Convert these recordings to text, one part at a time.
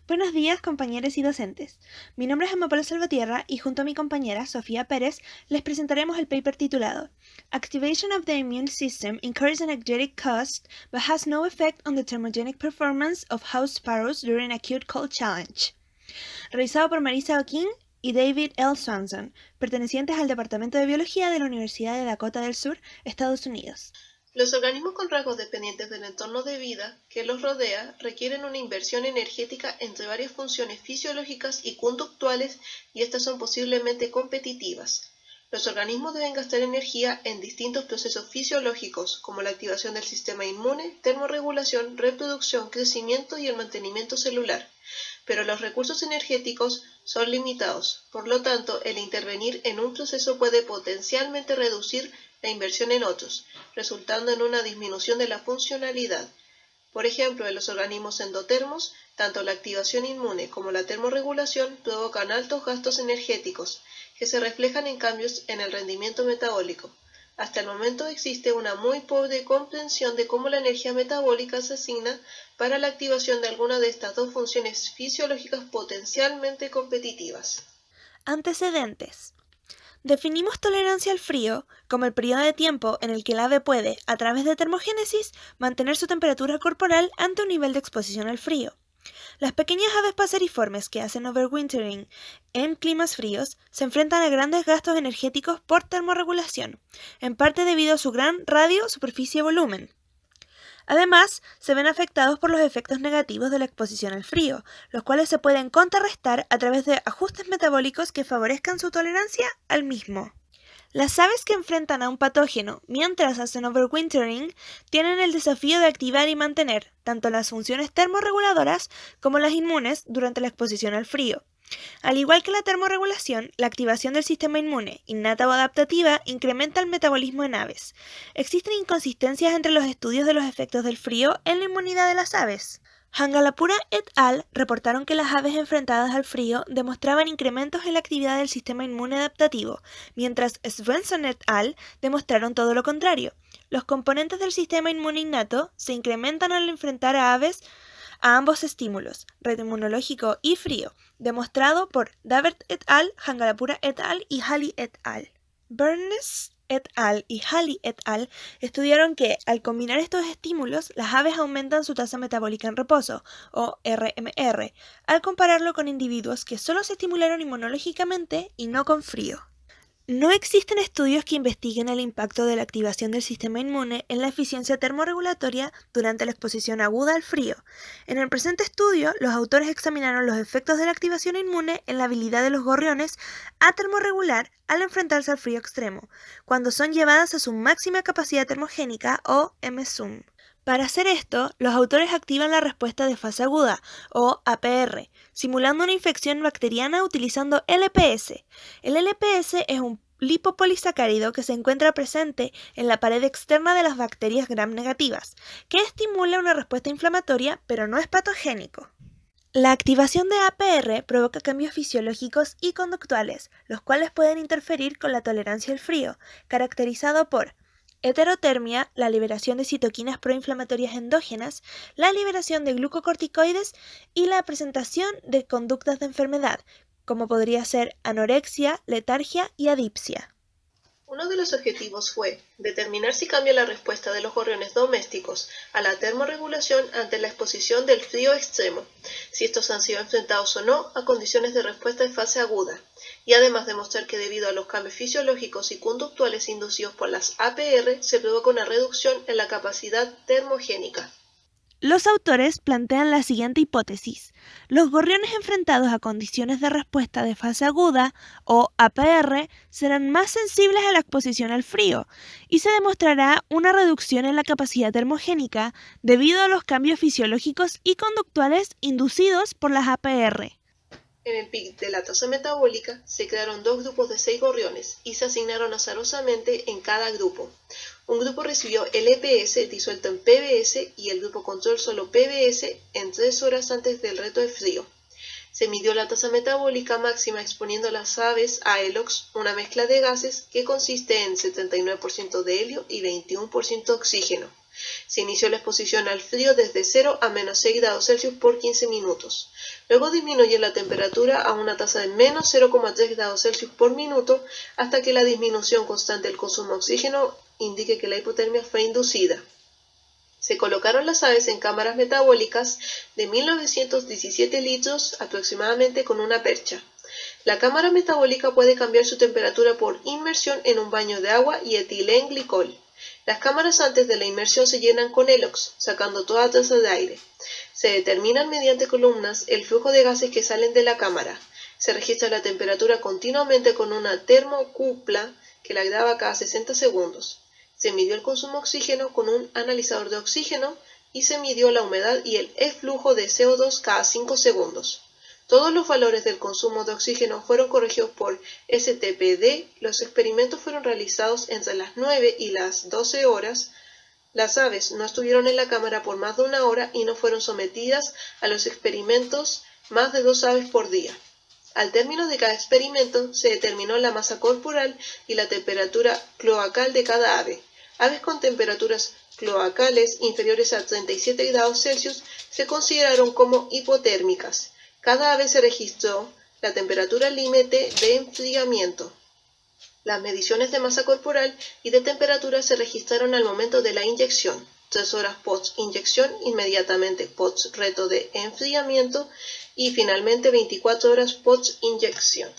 Buenos días, compañeros y docentes. Mi nombre es Amapola Salvatierra y junto a mi compañera Sofía Pérez les presentaremos el paper titulado Activation of the Immune System incurs an energetic cost but has no effect on the thermogenic performance of house sparrows during acute cold challenge, realizado por Marisa O'King y David L. Swanson, pertenecientes al Departamento de Biología de la Universidad de Dakota del Sur, Estados Unidos. Los organismos con rasgos dependientes del entorno de vida que los rodea requieren una inversión energética entre varias funciones fisiológicas y conductuales, y estas son posiblemente competitivas. Los organismos deben gastar energía en distintos procesos fisiológicos, como la activación del sistema inmune, termorregulación, reproducción, crecimiento y el mantenimiento celular. Pero los recursos energéticos son limitados, por lo tanto, el intervenir en un proceso puede potencialmente reducir la inversión en otros, resultando en una disminución de la funcionalidad. Por ejemplo, en los organismos endotermos, tanto la activación inmune como la termorregulación provocan altos gastos energéticos, que se reflejan en cambios en el rendimiento metabólico. Hasta el momento existe una muy pobre comprensión de cómo la energía metabólica se asigna para la activación de alguna de estas dos funciones fisiológicas potencialmente competitivas. Antecedentes. Definimos tolerancia al frío como el periodo de tiempo en el que el ave puede, a través de termogénesis, mantener su temperatura corporal ante un nivel de exposición al frío. Las pequeñas aves paseriformes que hacen overwintering en climas fríos se enfrentan a grandes gastos energéticos por termorregulación, en parte debido a su gran radio, superficie y volumen. Además, se ven afectados por los efectos negativos de la exposición al frío, los cuales se pueden contrarrestar a través de ajustes metabólicos que favorezcan su tolerancia al mismo. Las aves que enfrentan a un patógeno mientras hacen overwintering tienen el desafío de activar y mantener tanto las funciones termorreguladoras como las inmunes durante la exposición al frío. Al igual que la termorregulación, la activación del sistema inmune, innata o adaptativa, incrementa el metabolismo en aves. Existen inconsistencias entre los estudios de los efectos del frío en la inmunidad de las aves. Hangalapura et al. Reportaron que las aves enfrentadas al frío demostraban incrementos en la actividad del sistema inmune adaptativo, mientras Svensson et al. Demostraron todo lo contrario. Los componentes del sistema inmune innato se incrementan al enfrentar a aves a ambos estímulos, reto inmunológico y frío, demostrado por Davert et al., Hangalapura et al. Y Halley et al. Burns et al. Y Halley et al. Estudiaron que, al combinar estos estímulos, las aves aumentan su tasa metabólica en reposo, o RMR, al compararlo con individuos que solo se estimularon inmunológicamente y no con frío. No existen estudios que investiguen el impacto de la activación del sistema inmune en la eficiencia termorregulatoria durante la exposición aguda al frío. En el presente estudio, los autores examinaron los efectos de la activación inmune en la habilidad de los gorriones a termorregular al enfrentarse al frío extremo, cuando son llevadas a su máxima capacidad termogénica o MSUM. Para hacer esto, los autores activan la respuesta de fase aguda, o APR, simulando una infección bacteriana utilizando LPS. El LPS es un lipopolisacárido que se encuentra presente en la pared externa de las bacterias gram negativas, que estimula una respuesta inflamatoria, pero no es patogénico. La activación de APR provoca cambios fisiológicos y conductuales, los cuales pueden interferir con la tolerancia al frío, caracterizado por heterotermia, la liberación de citoquinas proinflamatorias endógenas, la liberación de glucocorticoides y la presentación de conductas de enfermedad, como podría ser anorexia, letargia y adipsia. Uno de los objetivos fue determinar si cambia la respuesta de los gorriones domésticos a la termorregulación ante la exposición del frío extremo, si estos han sido enfrentados o no a condiciones de respuesta de fase aguda, y además demostrar que debido a los cambios fisiológicos y conductuales inducidos por las APR se provoca una reducción en la capacidad termogénica. Los autores plantean la siguiente hipótesis. Los gorriones enfrentados a condiciones de respuesta de fase aguda, o APR, serán más sensibles a la exposición al frío, y se demostrará una reducción en la capacidad termogénica debido a los cambios fisiológicos y conductuales inducidos por las APR. En el pic de la tasa metabólica se crearon dos grupos de 6 gorriones y se asignaron azarosamente en cada grupo. Un grupo recibió LPS disuelto en PBS y el grupo control solo PBS en 3 horas antes del reto de frío. Se midió la tasa metabólica máxima exponiendo a las aves a ELOX, una mezcla de gases que consiste en 79% de helio y 21% de oxígeno. Se inició la exposición al frío desde 0 a -6 °C por 15 minutos. Luego disminuye la temperatura a una tasa de -0,3 °C por minuto hasta que la disminución constante del consumo de oxígeno indique que la hipotermia fue inducida. Se colocaron las aves en cámaras metabólicas de 1917 litros aproximadamente con una percha. La cámara metabólica puede cambiar su temperatura por inmersión en un baño de agua y etilenglicol. Las cámaras antes de la inmersión se llenan con Elox, sacando toda traza de aire. Se determinan mediante columnas el flujo de gases que salen de la cámara. Se registra la temperatura continuamente con una termocupla que la graba cada 60 segundos. Se midió el consumo de oxígeno con un analizador de oxígeno y se midió la humedad y el eflujo de CO2 cada 5 segundos. Todos los valores del consumo de oxígeno fueron corregidos por STPD. Los experimentos fueron realizados entre las 9 y las 12 horas. Las aves no estuvieron en la cámara por más de una hora y no fueron sometidas a los experimentos más de 2 aves por día. Al término de cada experimento se determinó la masa corporal y la temperatura cloacal de cada ave. Aves con temperaturas cloacales inferiores a 37 °C se consideraron como hipotérmicas. Cada ave se registró la temperatura límite de enfriamiento. Las mediciones de masa corporal y de temperatura se registraron al momento de la inyección, 3 horas post-inyección, inmediatamente post-reto de enfriamiento y finalmente 24 horas post-inyección.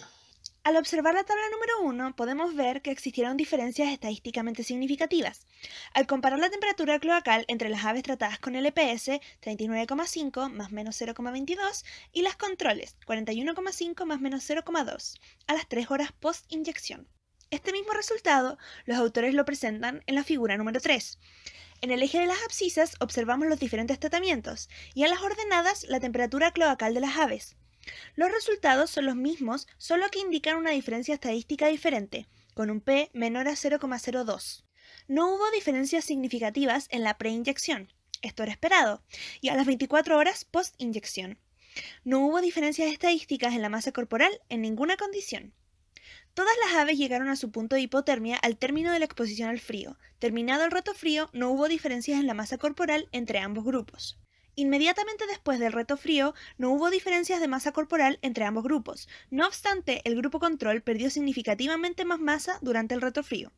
Al observar la tabla número 1, podemos ver que existieron diferencias estadísticamente significativas. Al comparar la temperatura cloacal entre las aves tratadas con LPS, 39,5 más menos 0,22, y las controles, 41,5 más menos 0,2, a las 3 horas post-inyección. Este mismo resultado, los autores lo presentan en la figura número 3. En el eje de las abscisas observamos los diferentes tratamientos, y en las ordenadas la temperatura cloacal de las aves. Los resultados son los mismos, solo que indican una diferencia estadística diferente, con un P menor a 0,02. No hubo diferencias significativas en la preinyección, esto era esperado, y a las 24 horas post-inyección. No hubo diferencias estadísticas en la masa corporal en ninguna condición. Todas las aves llegaron a su punto de hipotermia al término de la exposición al frío. Terminado el reto frío, no hubo diferencias en la masa corporal entre ambos grupos. Inmediatamente después del reto frío, no hubo diferencias de masa corporal entre ambos grupos. No obstante, el grupo control perdió significativamente más masa durante el reto frío.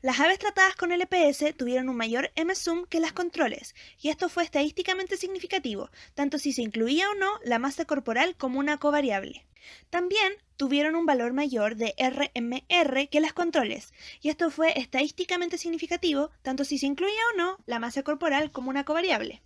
Las aves tratadas con LPS tuvieron un mayor M-Sum que las controles, y esto fue estadísticamente significativo, tanto si se incluía o no la masa corporal como una covariable. También tuvieron un valor mayor de RMR que las controles, y esto fue estadísticamente significativo, tanto si se incluía o no la masa corporal como una covariable.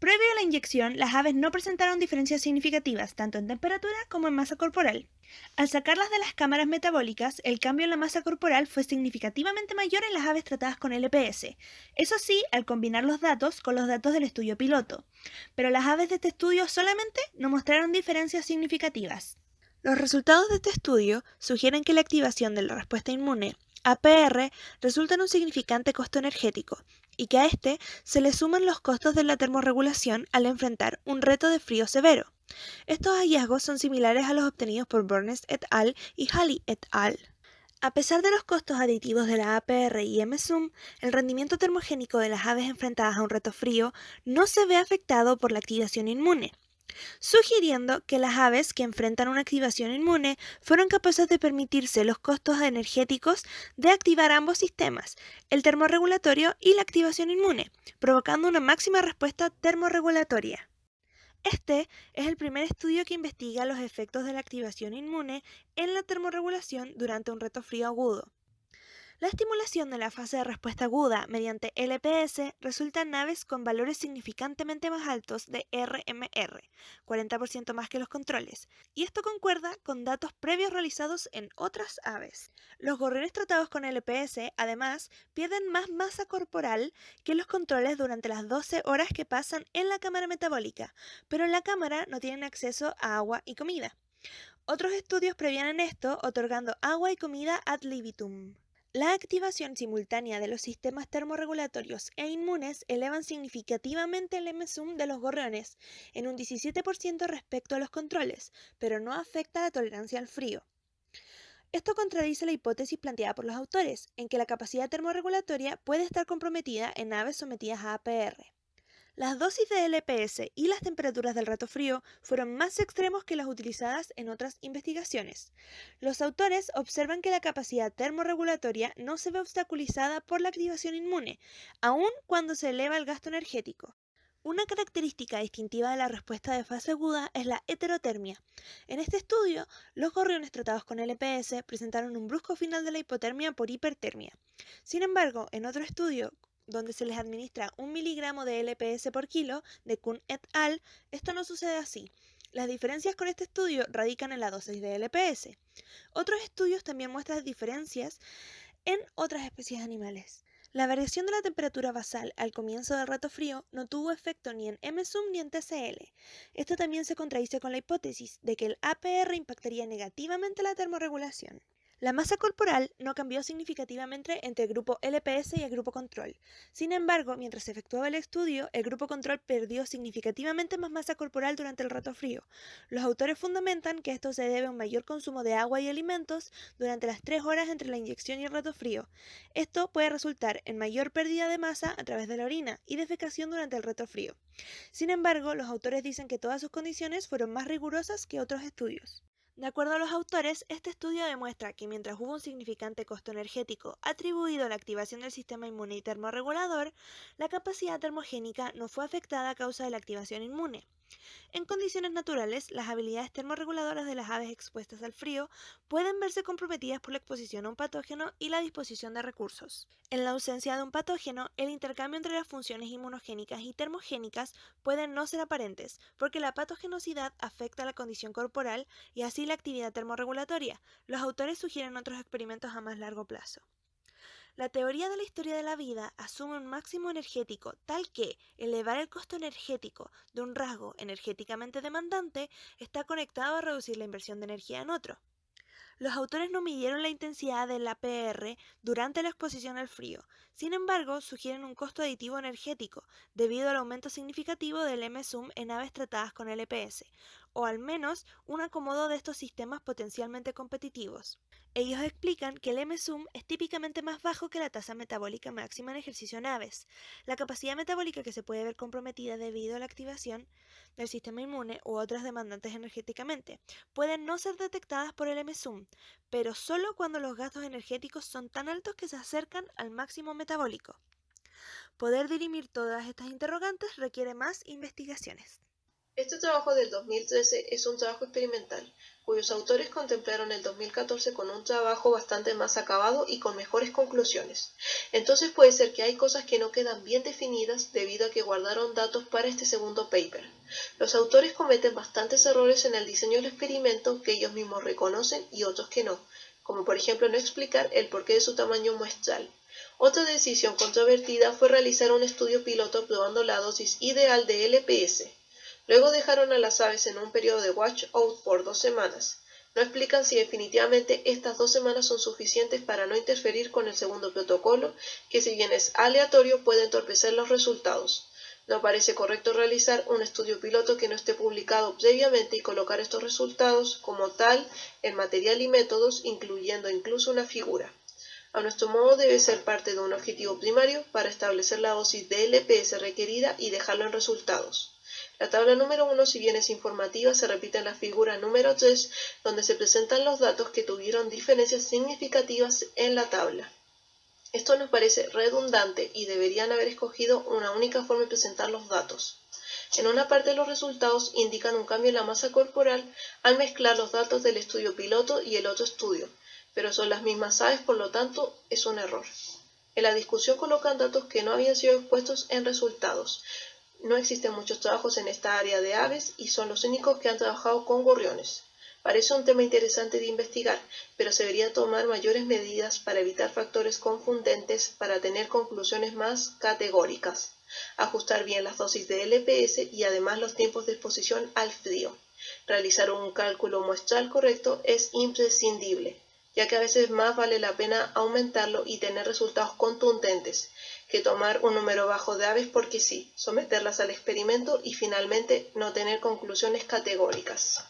Previo a la inyección, las aves no presentaron diferencias significativas, tanto en temperatura como en masa corporal. Al sacarlas de las cámaras metabólicas, el cambio en la masa corporal fue significativamente mayor en las aves tratadas con LPS. Eso sí, al combinar los datos con los datos del estudio piloto. Pero las aves de este estudio solamente no mostraron diferencias significativas. Los resultados de este estudio sugieren que la activación de la respuesta inmune APR resulta en un significante costo energético, y que a este se le suman los costos de la termorregulación al enfrentar un reto de frío severo. Estos hallazgos son similares a los obtenidos por Burns et al. Y Halley et al. A pesar de los costos aditivos de la APR y M-Sum, el rendimiento termogénico de las aves enfrentadas a un reto frío no se ve afectado por la activación inmune, sugiriendo que las aves que enfrentan una activación inmune fueron capaces de permitirse los costos energéticos de activar ambos sistemas, el termorregulatorio y la activación inmune, provocando una máxima respuesta termorregulatoria. Este es el primer estudio que investiga los efectos de la activación inmune en la termorregulación durante un reto frío agudo. La estimulación de la fase de respuesta aguda mediante LPS resulta en aves con valores significantemente más altos de RMR, 40% más que los controles, y esto concuerda con datos previos realizados en otras aves. Los gorriones tratados con LPS, además, pierden más masa corporal que los controles durante las 12 horas que pasan en la cámara metabólica, pero en la cámara no tienen acceso a agua y comida. Otros estudios previenen esto otorgando agua y comida ad libitum. La activación simultánea de los sistemas termorregulatorios e inmunes elevan significativamente el M-Sum de los gorriones en un 17% respecto a los controles, pero no afecta la tolerancia al frío. Esto contradice la hipótesis planteada por los autores, en que la capacidad termorregulatoria puede estar comprometida en aves sometidas a APR. Las dosis de LPS y las temperaturas del rato frío fueron más extremos que las utilizadas en otras investigaciones. Los autores observan que la capacidad termorregulatoria no se ve obstaculizada por la activación inmune, aun cuando se eleva el gasto energético. Una característica distintiva de la respuesta de fase aguda es la heterotermia. En este estudio, los gorriones tratados con LPS presentaron un brusco final de la hipotermia por hipertermia. Sin embargo, en otro estudio, donde se les administra 1 miligramo de LPS por kilo, de Kuhn et al., esto no sucede así. Las diferencias con este estudio radican en la dosis de LPS. Otros estudios también muestran diferencias en otras especies animales. La variación de la temperatura basal al comienzo del rato frío no tuvo efecto ni en MSUM ni en TCL. Esto también se contradice con la hipótesis de que el APR impactaría negativamente la termorregulación. La masa corporal no cambió significativamente entre el grupo LPS y el grupo control. Sin embargo, mientras se efectuaba el estudio, el grupo control perdió significativamente más masa corporal durante el rato frío. Los autores fundamentan que esto se debe a un mayor consumo de agua y alimentos durante las 3 horas entre la inyección y el rato frío. Esto puede resultar en mayor pérdida de masa a través de la orina y defecación durante el rato frío. Sin embargo, los autores dicen que todas sus condiciones fueron más rigurosas que otros estudios. De acuerdo a los autores, este estudio demuestra que mientras hubo un significante costo energético atribuido a la activación del sistema inmune y termorregulador, la capacidad termogénica no fue afectada a causa de la activación inmune. En condiciones naturales, las habilidades termorreguladoras de las aves expuestas al frío pueden verse comprometidas por la exposición a un patógeno y la disposición de recursos. En la ausencia de un patógeno, el intercambio entre las funciones inmunogénicas y termogénicas pueden no ser aparentes, porque la patogenosidad afecta la condición corporal y así la actividad termorregulatoria. Los autores sugieren otros experimentos a más largo plazo. La teoría de la historia de la vida asume un máximo energético tal que elevar el costo energético de un rasgo energéticamente demandante está conectado a reducir la inversión de energía en otro. Los autores no midieron la intensidad del APR durante la exposición al frío, sin embargo sugieren un costo aditivo energético debido al aumento significativo del MSUM en aves tratadas con LPS, o al menos un acomodo de estos sistemas potencialmente competitivos. Ellos explican que el MSUM es típicamente más bajo que la tasa metabólica máxima en ejercicio en aves. La capacidad metabólica que se puede ver comprometida debido a la activación del sistema inmune u otras demandantes energéticamente pueden no ser detectadas por el MSUM, pero solo cuando los gastos energéticos son tan altos que se acercan al máximo metabólico. Poder dirimir todas estas interrogantes requiere más investigaciones. Este trabajo del 2013 es un trabajo experimental, cuyos autores contemplaron el 2014 con un trabajo bastante más acabado y con mejores conclusiones. Entonces puede ser que hay cosas que no quedan bien definidas debido a que guardaron datos para este segundo paper. Los autores cometen bastantes errores en el diseño del experimento que ellos mismos reconocen y otros que no, como por ejemplo no explicar el porqué de su tamaño muestral. Otra decisión controvertida fue realizar un estudio piloto probando la dosis ideal de LPS. Luego dejaron a las aves en un periodo de watch-out por 2 semanas. No explican si definitivamente estas 2 semanas son suficientes para no interferir con el segundo protocolo, que si bien es aleatorio puede entorpecer los resultados. No parece correcto realizar un estudio piloto que no esté publicado previamente y colocar estos resultados como tal en material y métodos, incluyendo incluso una figura. A nuestro modo debe ser parte de un objetivo primario para establecer la dosis de LPS requerida y dejarlo en resultados. La tabla número 1, si bien es informativa, se repite en la figura número 3, donde se presentan los datos que tuvieron diferencias significativas en la tabla. Esto nos parece redundante y deberían haber escogido una única forma de presentar los datos. En una parte los resultados indican un cambio en la masa corporal al mezclar los datos del estudio piloto y el otro estudio, pero son las mismas aves, por lo tanto es un error. En la discusión colocan datos que no habían sido expuestos en resultados. No existen muchos trabajos en esta área de aves y son los únicos que han trabajado con gorriones. Parece un tema interesante de investigar, pero se debería tomar mayores medidas para evitar factores confundentes para tener conclusiones más categóricas. Ajustar bien las dosis de LPS y además los tiempos de exposición al frío. Realizar un cálculo muestral correcto es imprescindible, ya que a veces más vale la pena aumentarlo y tener resultados contundentes que tomar un número bajo de aves porque sí, someterlas al experimento y finalmente no tener conclusiones categóricas.